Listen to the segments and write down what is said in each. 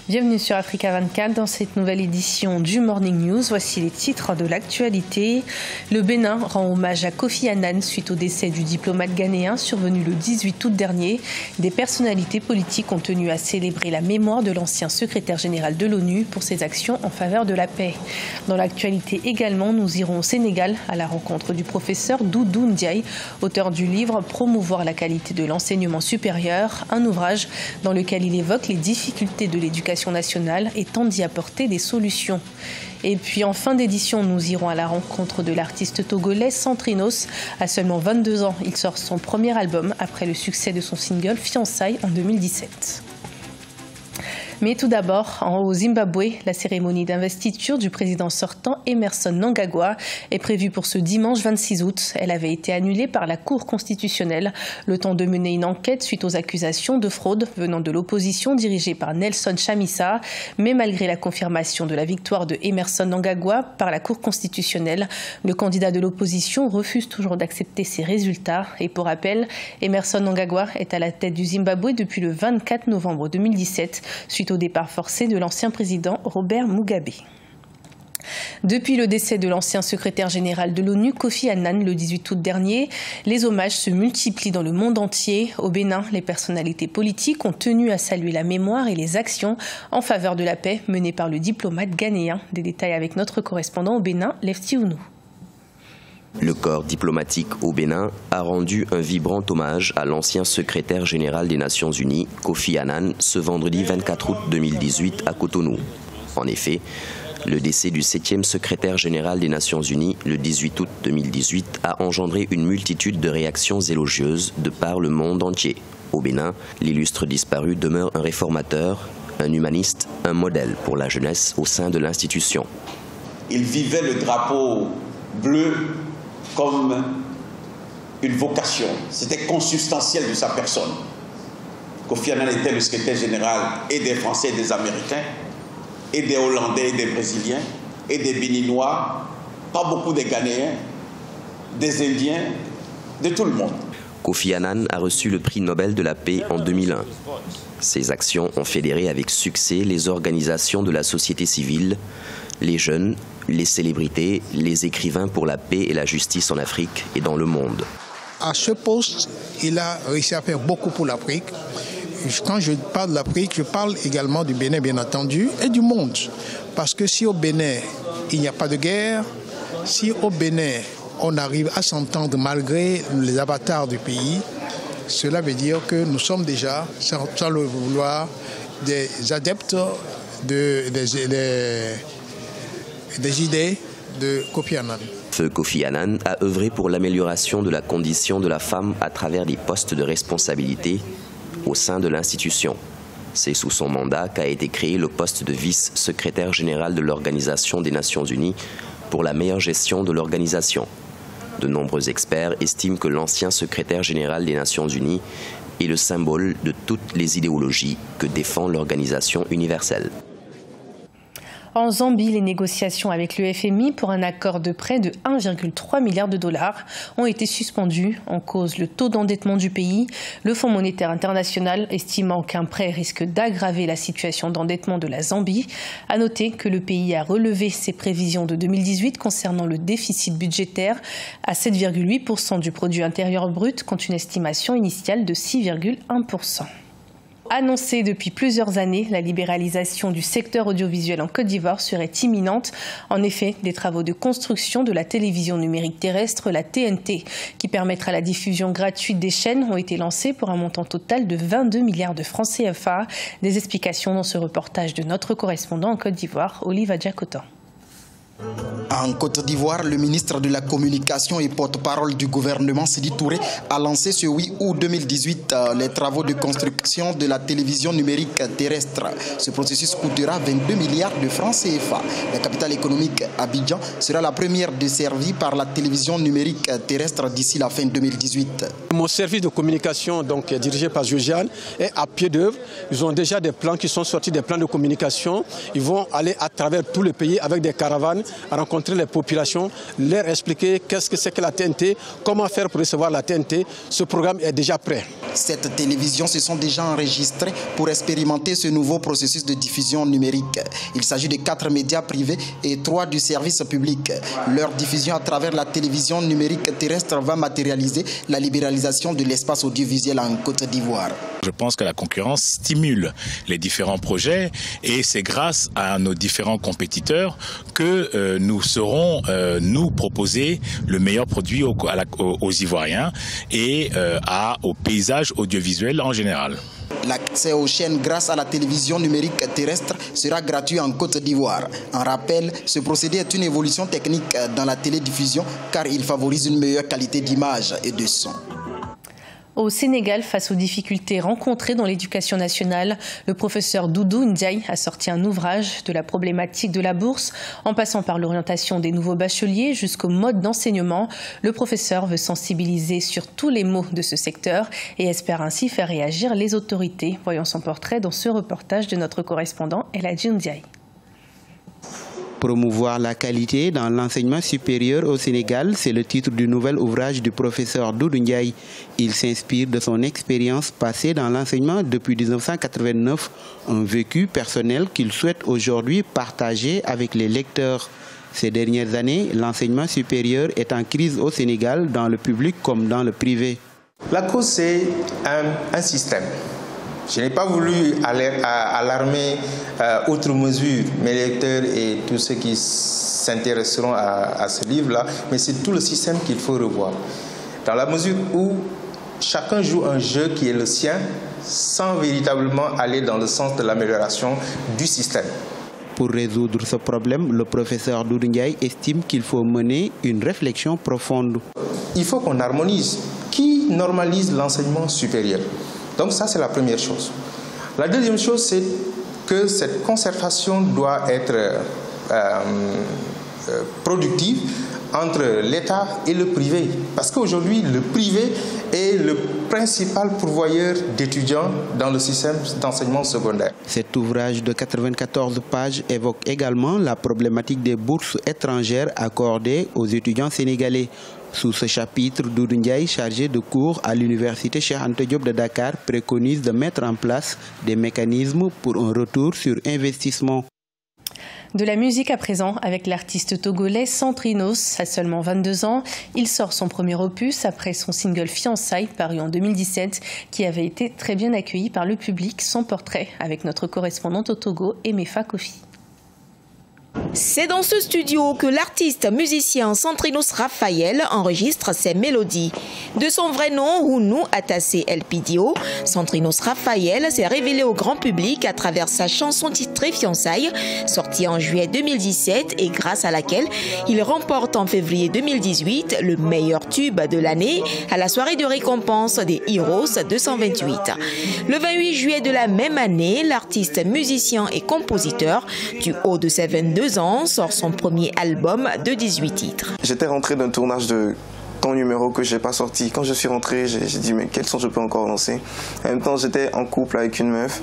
Bienvenue sur Africa 24 dans cette nouvelle édition du Morning News. Voici les titres de l'actualité. Le Bénin rend hommage à Kofi Annan suite au décès du diplomate ghanéen survenu le 18 août dernier. Des personnalités politiques ont tenu à célébrer la mémoire de l'ancien secrétaire général de l'ONU pour ses actions en faveur de la paix. Dans l'actualité également, nous irons au Sénégal à la rencontre du professeur Doudou Ndiaye, auteur du livre Promouvoir la qualité de l'enseignement supérieur, un ouvrage dans lequel il évoque les difficultés de l'éducation nationale et tente d'y apporter des solutions. Et puis en fin d'édition, nous irons à la rencontre de l'artiste togolais Centrinos. À seulement 22 ans, il sort son premier album après le succès de son single Fiançailles en 2017. Mais tout d'abord, au Zimbabwe, la cérémonie d'investiture du président sortant Emmerson Mnangagwa est prévue pour ce dimanche 26 août. Elle avait été annulée par la Cour constitutionnelle, le temps de mener une enquête suite aux accusations de fraude venant de l'opposition dirigée par Nelson Chamisa. Mais malgré la confirmation de la victoire de Emmerson Mnangagwa par la Cour constitutionnelle, le candidat de l'opposition refuse toujours d'accepter ces résultats. Et pour rappel, Emmerson Mnangagwa est à la tête du Zimbabwe depuis le 24 novembre 2017, suite au départ forcé de l'ancien président Robert Mugabe. Depuis le décès de l'ancien secrétaire général de l'ONU, Kofi Annan, le 18 août dernier, les hommages se multiplient dans le monde entier. Au Bénin, les personnalités politiques ont tenu à saluer la mémoire et les actions en faveur de la paix menées par le diplomate ghanéen. Des détails avec notre correspondant au Bénin, Lefty Ounou. Le corps diplomatique au Bénin a rendu un vibrant hommage à l'ancien secrétaire général des Nations Unies, Kofi Annan, ce vendredi 24 août 2018 à Cotonou. En effet, le décès du 7e secrétaire général des Nations Unies, le 18 août 2018, a engendré une multitude de réactions élogieuses de par le monde entier. Au Bénin, l'illustre disparu demeure un réformateur, un humaniste, un modèle pour la jeunesse au sein de l'institution. Il vivait le drapeau bleu comme une vocation. C'était consubstantiel de sa personne. Kofi Annan était le secrétaire général et des Français et des Américains, et des Hollandais et des Brésiliens, et des Béninois, pas beaucoup des Ghanéens, des Indiens, de tout le monde. Kofi Annan a reçu le prix Nobel de la paix en 2001. Ses actions ont fédéré avec succès les organisations de la société civile, les jeunes, les célébrités, les écrivains pour la paix et la justice en Afrique et dans le monde. À ce poste, il a réussi à faire beaucoup pour l'Afrique. Quand je parle de l'Afrique, je parle également du Bénin, bien entendu, et du monde. Parce que si au Bénin, il n'y a pas de guerre, si au Bénin, on arrive à s'entendre malgré les avatars du pays, cela veut dire que nous sommes déjà, sans le vouloir, des adeptes des idées de Kofi Annan. Feu Kofi Annan a œuvré pour l'amélioration de la condition de la femme à travers des postes de responsabilité au sein de l'institution. C'est sous son mandat qu'a été créé le poste de vice-secrétaire général de l'Organisation des Nations Unies pour la meilleure gestion de l'organisation. De nombreux experts estiment que l'ancien secrétaire général des Nations Unies est le symbole de toutes les idéologies que défend l'organisation universelle. En Zambie, les négociations avec le FMI pour un accord de prêt de 1,3 milliard de dollars ont été suspendues. En cause, le taux d'endettement du pays. Le Fonds monétaire international estimant qu'un prêt risque d'aggraver la situation d'endettement de la Zambie. À noter que le pays a relevé ses prévisions de 2018 concernant le déficit budgétaire à 7,8% du produit intérieur brut contre une estimation initiale de 6,1%. Annoncée depuis plusieurs années, la libéralisation du secteur audiovisuel en Côte d'Ivoire serait imminente. En effet, des travaux de construction de la télévision numérique terrestre, la TNT, qui permettra la diffusion gratuite des chaînes, ont été lancés pour un montant total de 22 milliards de francs CFA. Des explications dans ce reportage de notre correspondant en Côte d'Ivoire, Olive Adjakotan. En Côte d'Ivoire, le ministre de la Communication et porte-parole du gouvernement, Sidi Touré, a lancé ce 8 août 2018 les travaux de construction de la télévision numérique terrestre. Ce processus coûtera 22 milliards de francs CFA. La capitale économique, Abidjan, sera la première desservie par la télévision numérique terrestre d'ici la fin 2018. Mon service de communication, donc dirigé par Josiane, est à pied d'œuvre. Ils ont déjà des plans qui sont sortis, des plans de communication. Ils vont aller à travers tout le pays avec des caravanes à rencontrer rencontrer les populations, leur expliquer qu'est-ce que c'est que la TNT, comment faire pour recevoir la TNT. Ce programme est déjà prêt. Cette télévision se sont déjà enregistrées pour expérimenter ce nouveau processus de diffusion numérique. Il s'agit de 4 médias privés et 3 du service public. Leur diffusion à travers la télévision numérique terrestre va matérialiser la libéralisation de l'espace audiovisuel en Côte d'Ivoire. Je pense que la concurrence stimule les différents projets et c'est grâce à nos différents compétiteurs que nous saurons nous proposer le meilleur produit aux Ivoiriens et au paysage audiovisuel en général. L'accès aux chaînes grâce à la télévision numérique terrestre sera gratuit en Côte d'Ivoire. En rappel, ce procédé est une évolution technique dans la télédiffusion car il favorise une meilleure qualité d'image et de son. Au Sénégal, face aux difficultés rencontrées dans l'éducation nationale, le professeur Doudou Ndiaye a sorti un ouvrage de la problématique de la bourse. En passant par l'orientation des nouveaux bacheliers jusqu'au mode d'enseignement, le professeur veut sensibiliser sur tous les maux de ce secteur et espère ainsi faire réagir les autorités. Voyons son portrait dans ce reportage de notre correspondant Eladji Ndiaye. Promouvoir la qualité dans l'enseignement supérieur au Sénégal, c'est le titre du nouvel ouvrage du professeur Doudou Ndiaye. Il s'inspire de son expérience passée dans l'enseignement depuis 1989, un vécu personnel qu'il souhaite aujourd'hui partager avec les lecteurs. Ces dernières années, l'enseignement supérieur est en crise au Sénégal, dans le public comme dans le privé. La cause, c'est un système. Je n'ai pas voulu alarmer outre mesure mes lecteurs et tous ceux qui s'intéresseront à ce livre-là, mais c'est tout le système qu'il faut revoir. Dans la mesure où chacun joue un jeu qui est le sien, sans véritablement aller dans le sens de l'amélioration du système. Pour résoudre ce problème, le professeur Doudou Ndiaye estime qu'il faut mener une réflexion profonde. Il faut qu'on harmonise. Qui normalise l'enseignement supérieur? Donc ça, c'est la première chose. La deuxième chose, c'est que cette concertation doit être productive entre l'État et le privé. Parce qu'aujourd'hui, le privé est le principal pourvoyeur d'étudiants dans le système d'enseignement secondaire. Cet ouvrage de 94 pages évoque également la problématique des bourses étrangères accordées aux étudiants sénégalais. Sous ce chapitre, Doudou Ndiaye, chargé de cours à l'université Cheikh Anta Diop de Dakar, préconise de mettre en place des mécanismes pour un retour sur investissement. De la musique à présent avec l'artiste togolais Centrinos. À seulement 22 ans, il sort son premier opus après son single Fiançailles paru en 2017 qui avait été très bien accueilli par le public. Son portrait avec notre correspondante au Togo, Emefa Kofi. C'est dans ce studio que l'artiste musicien Centrinos Raphaël enregistre ses mélodies. De son vrai nom, Hounou Atassé El Pidio, Centrinos Raphaël s'est révélé au grand public à travers sa chanson titrée Fiançailles, sortie en juillet 2017 et grâce à laquelle il remporte en février 2018 le meilleur tube de l'année à la soirée de récompense des Heroes 228. Le 28 juillet de la même année, l'artiste musicien et compositeur du haut de ses 22 ans sort son premier album de 18 titres. J'étais rentré d'un tournage de Ton Numéro que je n'ai pas sorti. Quand je suis rentré, j'ai dit mais quel son je peux encore lancer. En même temps, j'étais en couple avec une meuf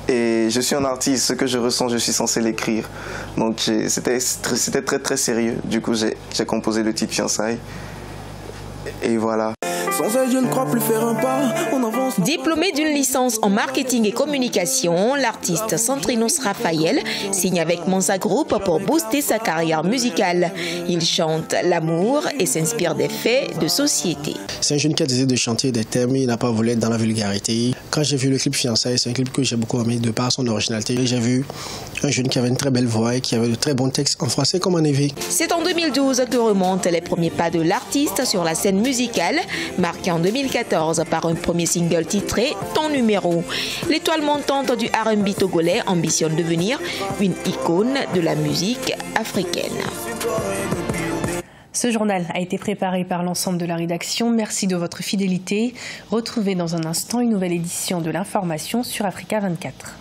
et je suis un artiste. Ce que je ressens, je suis censé l'écrire. Donc c'était très très sérieux. Du coup, j'ai composé le titre Fiançailles et voilà. Sans elle, je ne crois plus faire un pas, on avance. Diplômé d'une licence en marketing et communication, l'artiste Centrinos Raphaël signe avec Monza Group pour booster sa carrière musicale. Il chante l'amour et s'inspire des faits de société. C'est un jeune qui a décidé de chanter des thèmes, il n'a pas voulu être dans la vulgarité. Quand j'ai vu le clip Fiançailles, c'est un clip que j'ai beaucoup aimé de par son originalité. J'ai vu un jeune qui avait une très belle voix et qui avait de très bons textes en français comme en évi. C'est en 2012 que remontent les premiers pas de l'artiste sur la scène musicale, marqué en 2014 par un premier single titré Ton Numéro. L'étoile montante du R&B togolais ambitionne de devenir une icône de la musique africaine. Ce journal a été préparé par l'ensemble de la rédaction. Merci de votre fidélité. Retrouvez dans un instant une nouvelle édition de l'information sur Africa 24.